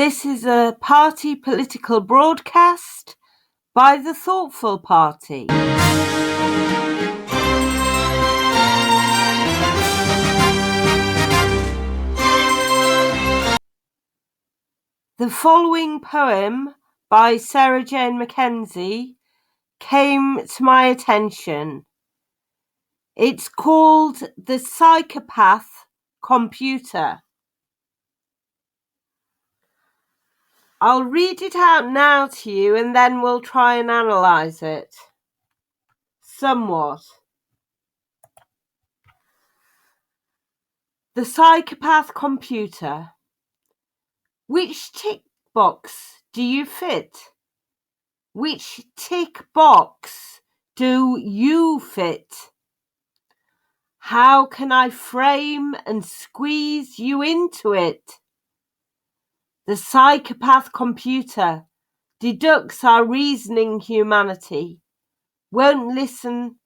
This is a party political broadcast by the Thoughtful Party. The following poem by Sarah Jane Mackenzie came to my attention. It's called The Psychopath Computer. I'll read it out now to you and then we'll try and analyse it somewhat. The Psychopath Computer. Which tick box do you fit? Which tick box do you fit? How can I frame and squeeze you into it? The psychopath computer deducts our reasoning humanity, won't listen,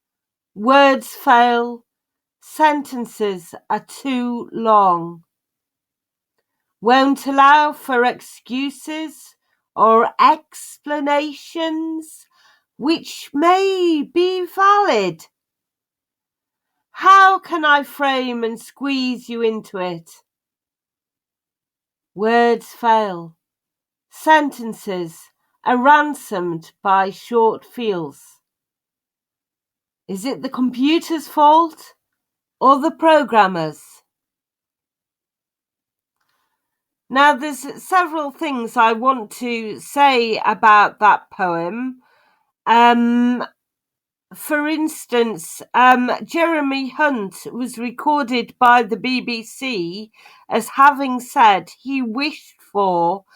words fail, sentences are too long, won't allow for excuses or explanations which may be valid. How can I frame and squeeze you into it? Words fail. Sentences are ransomed by short feels. Is it the computer's fault or the programmer's? Now, there's several things I want to say about that poem. For instance, Jeremy Hunt was recorded by the BBC as having said he wished for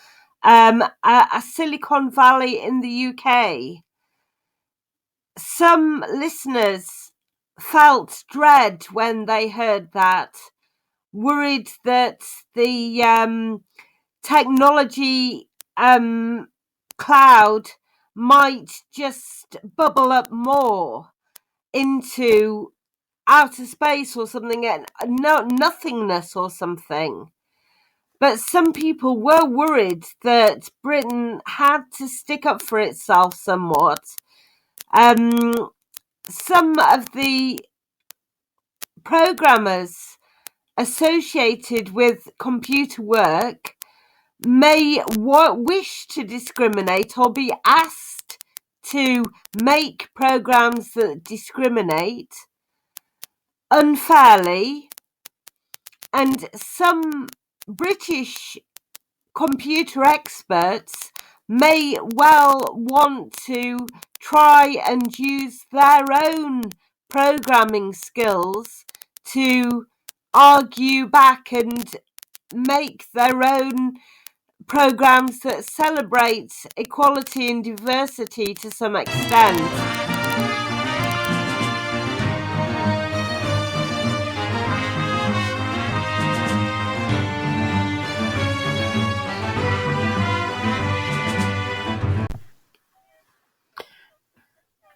a Silicon Valley in the UK. Some listeners felt dread when they heard that, worried that the technology cloud might just bubble up more into outer space or something, nothingness or something. But some people were worried that Britain had to stick up for itself somewhat. Some of the programmers associated with computer work may wish to discriminate or be asked to make programs that discriminate unfairly, and some British computer experts may well want to try and use their own programming skills to argue back and make their own programs that celebrate equality and diversity to some extent.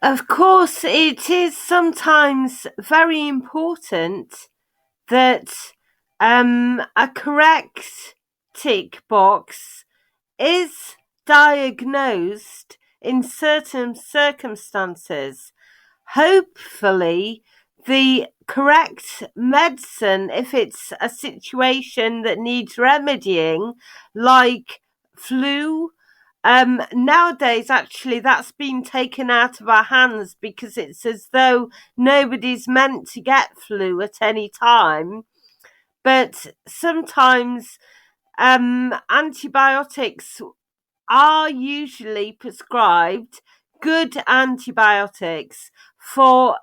Of course, it is sometimes very important that a correct tick box is diagnosed in certain circumstances. Hopefully, the correct medicine, if it's a situation that needs remedying, like flu, nowadays actually that's been taken out of our hands because it's as though nobody's meant to get flu at any time. But sometimes antibiotics are usually prescribed, good antibiotics for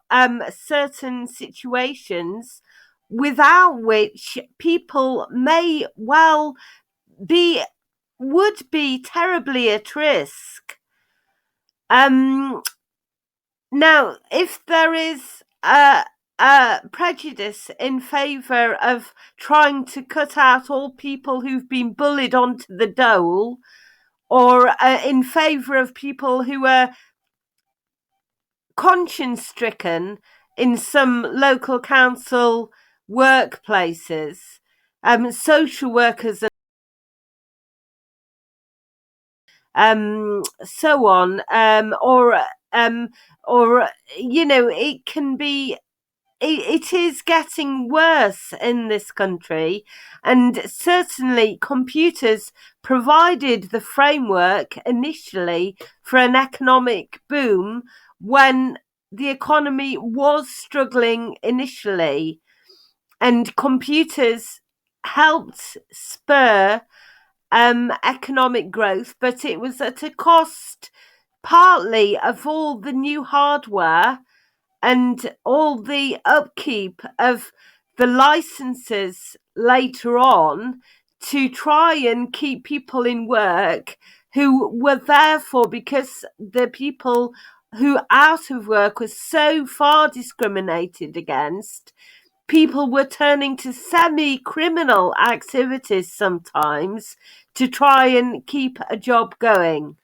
certain situations, without which people may well would be terribly at risk. Now, if there is a prejudice in favour of trying to cut out all people who've been bullied onto the dole, or in favour of people who are conscience-stricken in some local council workplaces, social workers so on, or it can be. It is getting worse in this country, and certainly computers provided the framework initially for an economic boom when the economy was struggling initially, and computers helped spur economic growth, but it was at a cost partly of all the new hardware and all the upkeep of the licenses later on to try and keep people in work who were therefore, because the people who out of work was so far discriminated against, people were turning to semi-criminal activities sometimes to try and keep a job going.